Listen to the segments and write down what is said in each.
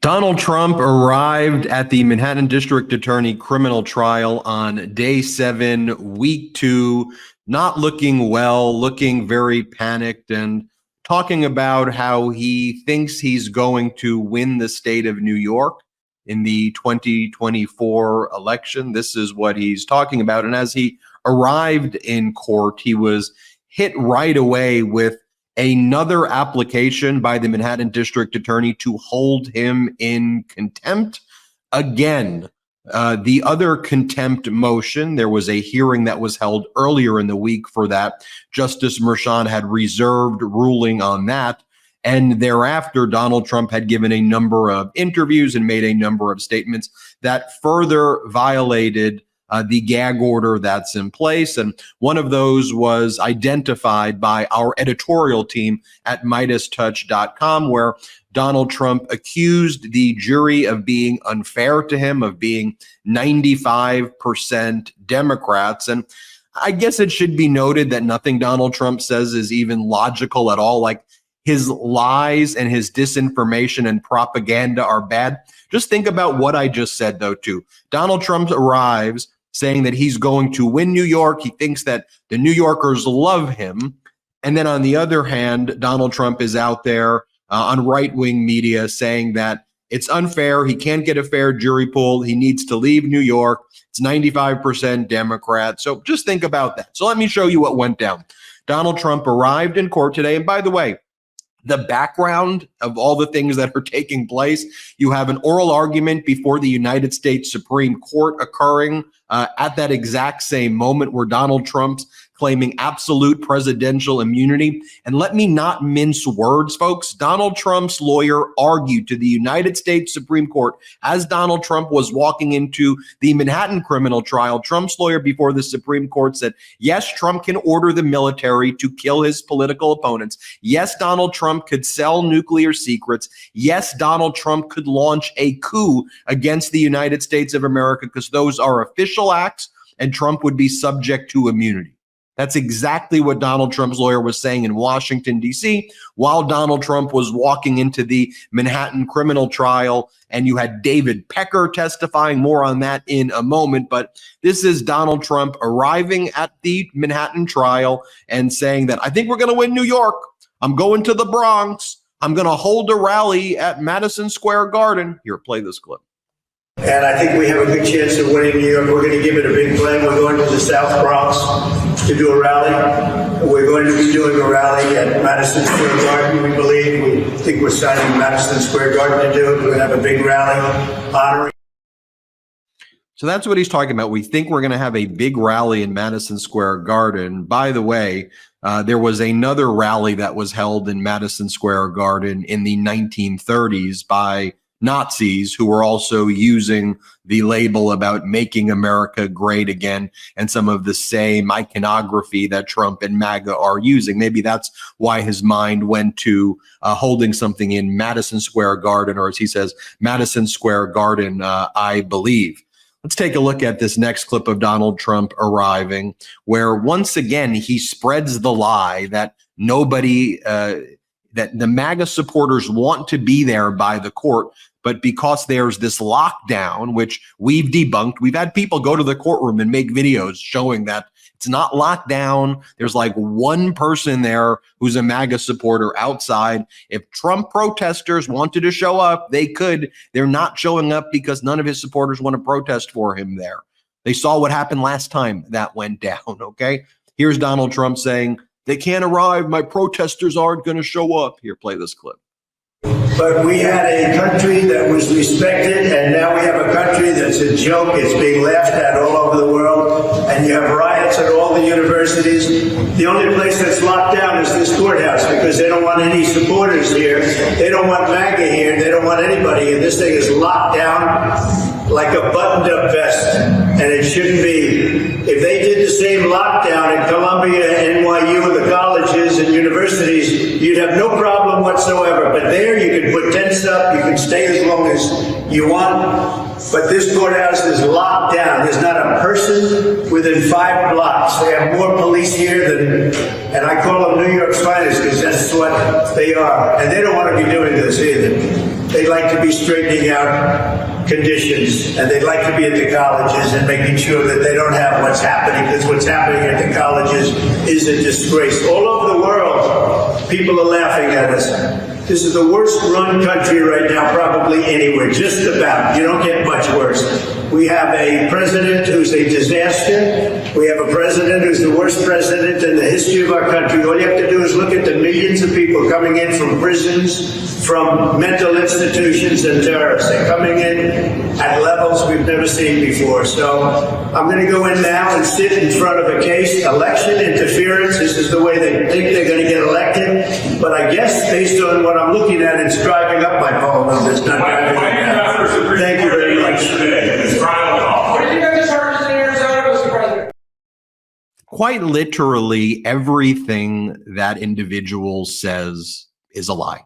Donald Trump arrived at the Manhattan District Attorney criminal trial on day 7, week 2, not looking well, looking very panicked, and talking about how he thinks he's going to win the state of New York in the 2024 election. This is what he's talking about. And as he arrived in court, he was hit right away with another application by the Manhattan District Attorney to hold him in contempt. Again, the other contempt motion, there was a hearing that was held earlier in the week for that. Justice Merchan had reserved ruling on that. And thereafter, Donald Trump had given a number of interviews and made a number of statements that further violated the gag order that's in place. And one of those was identified by our editorial team at MeidasTouch.com, where Donald Trump accused the jury of being unfair to him, of being 95% Democrats. And I guess it should be noted that nothing Donald Trump says is even logical at all. Like, his lies and his disinformation and propaganda are bad. Just think about what I just said, though, too. Donald Trump arrives saying that he's going to win New York. He thinks that the New Yorkers love him. And then on the other hand, Donald Trump is out there on right-wing media saying that it's unfair. He can't get a fair jury pool. He needs to leave New York. It's 95% Democrat. So just think about that. So let me show you what went down. Donald Trump arrived in court today. And by the way, the background of all the things that are taking place, you have an oral argument before the United States Supreme Court occurring at that exact same moment where Donald Trump's claiming absolute presidential immunity. And let me not mince words, folks. Donald Trump's lawyer argued to the United States Supreme Court as Donald Trump was walking into the Manhattan criminal trial. Trump's lawyer before the Supreme Court said, yes, Trump can order the military to kill his political opponents. Yes, Donald Trump could sell nuclear secrets. Yes, Donald Trump could launch a coup against the United States of America because those are official acts and Trump would be subject to immunity. That's exactly what Donald Trump's lawyer was saying in Washington, D.C., while Donald Trump was walking into the Manhattan criminal trial. And you had David Pecker testifying, more on that in a moment. But this is Donald Trump arriving at the Manhattan trial and saying that I think we're going to win New York. I'm going to the Bronx. I'm going to hold a rally at Madison Square Garden. Here, play this clip. And I think we have a good chance of winning New York. We're going to give it a big play. We're going to the South Bronx to do a rally. We're going to be doing a rally at Madison Square Garden, we believe. We think we're signing Madison Square Garden to do it. We're going to have a big rally honoring. So that's what he's talking about. We think we're going to have a big rally in Madison Square Garden. By the way, there was another rally that was held in Madison Square Garden in the 1930s by Nazis who were also using the label about making America great again and some of the same iconography that Trump and MAGA are using. Maybe that's why his mind went to holding something in Madison Square Garden, or as he says, Madison Square Garden, I believe. Let's take a look at this next clip of Donald Trump arriving, where once again he spreads the lie that nobody, that the MAGA supporters want to be there by the court, but because there's this lockdown, which we've debunked, we've had people go to the courtroom and make videos showing that it's not locked down. There's like one person there who's a MAGA supporter outside. If Trump protesters wanted to show up, they could. They're not showing up because none of his supporters want to protest for him there. They saw what happened last time that went down, okay? Here's Donald Trump saying, they can't arrive. My protesters aren't going to show up. Here, play this clip. But we had a country that was respected, and now we have a country that's a joke. It's being laughed at all over the world, and you have riots at all the universities. The only place that's locked down is this courthouse because they don't want any supporters here. They don't want MAGA here. They don't want anybody, and this thing is locked down like a buttoned-up vest, and it shouldn't be. If they did the same lockdown in Columbia, NYU, and the colleges and universities, you'd have no problem whatsoever. But there you can put tents up, you can stay as long as you want. But this courthouse is locked down. There's not a person within 5 blocks. They have more police here than, and I call them New York's finest because that's what they are. And they don't want to be doing this either. They like to be straightening out conditions, and they'd like to be at the colleges and making sure that they don't have what's happening, because what's happening at the colleges is a disgrace. All over the world, people are laughing at us. This is the worst run country right now, probably anywhere, just about. You don't get much worse. We have a president who's a disaster. We have a president who's the worst president in the history of our country. All you have to do is look at the millions of people coming in from prisons, from mental institutions, and terrorists. They're coming in at levels we've never seen before. So I'm going to go in now and sit in front of a case, election interference. This is the way they think they're going to get elected. But I guess based on what I'm looking at, it's driving up my poll numbers. Not driving them down. Thank you very much. Quite literally, everything that individual says is a lie.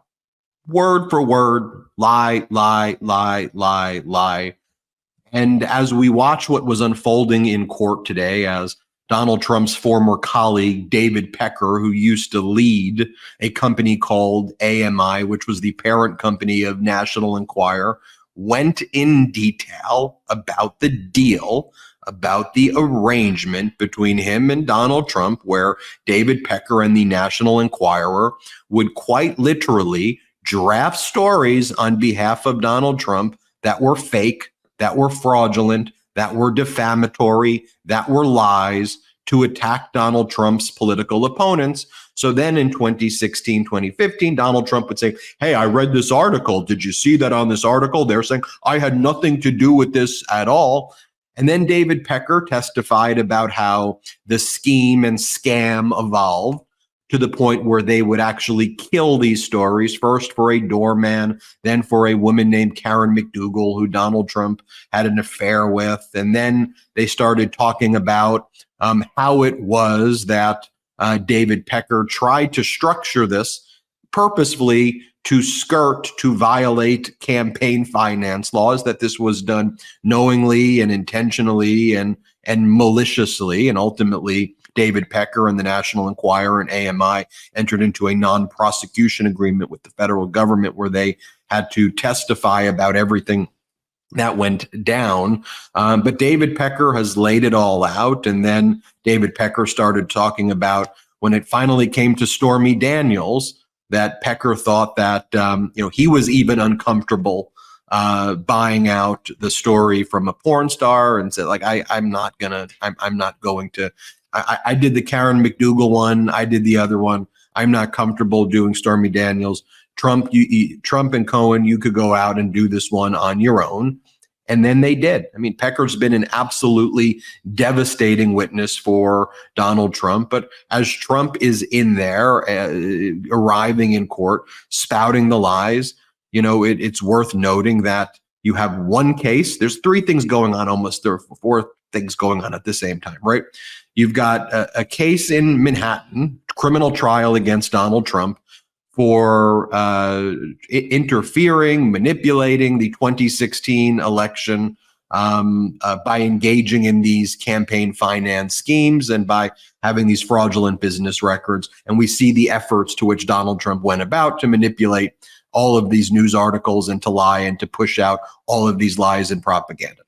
Word for word, lie, lie, lie, lie, lie. And as we watch what was unfolding in court today, as Donald Trump's former colleague, David Pecker, who used to lead a company called AMI, which was the parent company of National Enquirer, went in detail about the deal, about the arrangement between him and Donald Trump, where David Pecker and the National Enquirer would quite literally draft stories on behalf of Donald Trump that were fake, that were fraudulent, that were defamatory, that were lies to attack Donald Trump's political opponents. So then in 2016, 2015, Donald Trump would say, hey, I read this article. Did you see that on this article? They're saying I had nothing to do with this at all. And then David Pecker testified about how the scheme and scam evolved to the point where they would actually kill these stories, first for a doorman, then for a woman named Karen McDougal, who Donald Trump had an affair with. And then they started talking about how it was that David Pecker tried to structure this purposefully to skirt, to violate campaign finance laws, that this was done knowingly and intentionally and maliciously. And ultimately, David Pecker and the National Enquirer and AMI entered into a non-prosecution agreement with the federal government where they had to testify about everything that went down. But David Pecker has laid it all out. And then David Pecker started talking about when it finally came to Stormy Daniels, that Pecker thought that he was even uncomfortable buying out the story from a porn star, and said, like, I'm not going to. I did the Karen McDougal one. I did the other one. I'm not comfortable doing Stormy Daniels. Trump and Cohen, you could go out and do this one on your own. And then they did. I mean, Pecker's been an absolutely devastating witness for Donald Trump. But as Trump is in there, arriving in court, spouting the lies, it's worth noting that you have one case. There's three things going on, almost there are four things going on at the same time, right? You've got a case in Manhattan, criminal trial against Donald Trump for interfering, manipulating the 2016 election by engaging in these campaign finance schemes and by having these fraudulent business records. And we see the efforts to which Donald Trump went about to manipulate all of these news articles and to lie and to push out all of these lies and propaganda.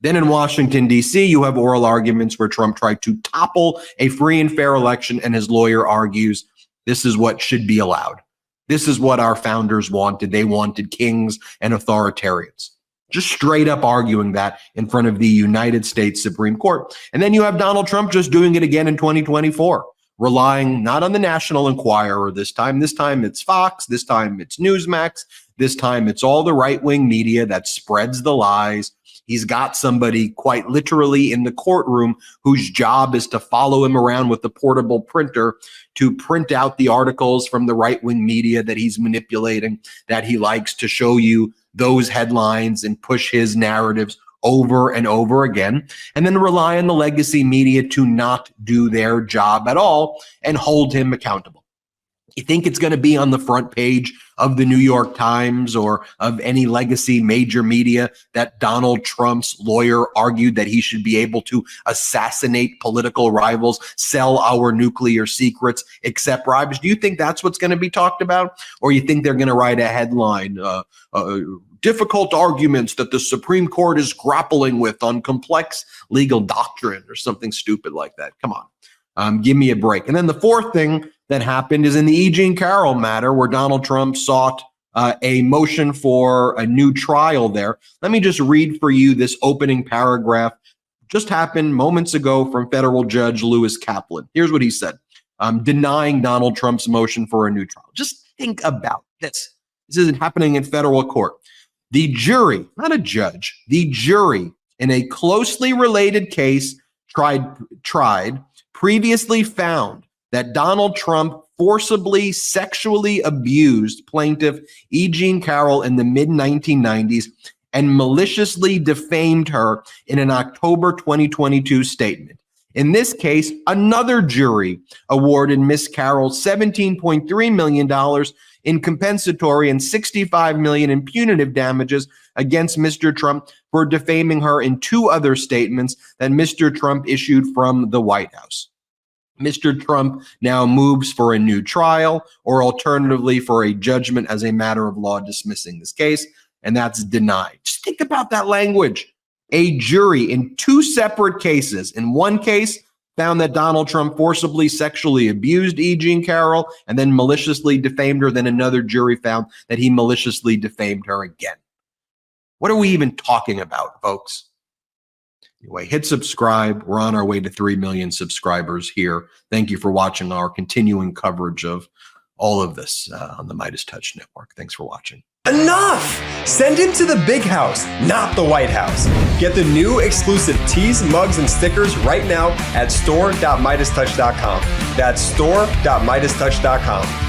Then in Washington, D.C., you have oral arguments where Trump tried to topple a free and fair election, and his lawyer argues this is what should be allowed. This is what our founders wanted. They wanted kings and authoritarians. Just straight up arguing that in front of the United States Supreme Court. And then you have Donald Trump just doing it again in 2024, relying not on the National Enquirer this time. This time it's Fox. This time it's Newsmax. This time it's all the right-wing media that spreads the lies. He's got somebody quite literally in the courtroom whose job is to follow him around with the portable printer to print out the articles from the right-wing media that he's manipulating, that he likes, to show you those headlines and push his narratives over and over again, and then rely on the legacy media to not do their job at all and hold him accountable. You think it's going to be on the front page of the New York Times or of any legacy major media that Donald Trump's lawyer argued that he should be able to assassinate political rivals, sell our nuclear secrets, accept bribes? Do you think that's what's going to be talked about? Or you think they're going to write a headline, difficult arguments that the Supreme Court is grappling with on complex legal doctrine or something stupid like that? Come on, give me a break. And then the fourth thing that happened is in the E. Jean Carroll matter, where Donald Trump sought a motion for a new trial there. Let me just read for you this opening paragraph. Just happened moments ago from federal judge Lewis Kaplan. Here's what he said, denying Donald Trump's motion for a new trial. Just think about this. This isn't happening in federal court. The jury, not a judge, the jury in a closely related case previously found that Donald Trump forcibly sexually abused plaintiff E. Jean Carroll in the mid-1990s and maliciously defamed her in an October 2022 statement. In this case, another jury awarded Ms. Carroll $17.3 million in compensatory and $65 million in punitive damages against Mr. Trump for defaming her in two other statements that Mr. Trump issued from the White House. Mr. Trump now moves for a new trial or alternatively for a judgment as a matter of law dismissing this case, and that's denied. Just think about that language. A jury in two separate cases. In one case, found that Donald Trump forcibly sexually abused E. Jean Carroll and then maliciously defamed her. Then another jury found that he maliciously defamed her again. What are we even talking about, folks? Anyway, hit subscribe. We're on our way to 3 million subscribers here. Thank you for watching our continuing coverage of all of this on the MeidasTouch Network. Thanks for watching. Enough! Send him to the big house, not the White House. Get the new exclusive tees, mugs, and stickers right now at store.meidastouch.com. That's store.meidastouch.com.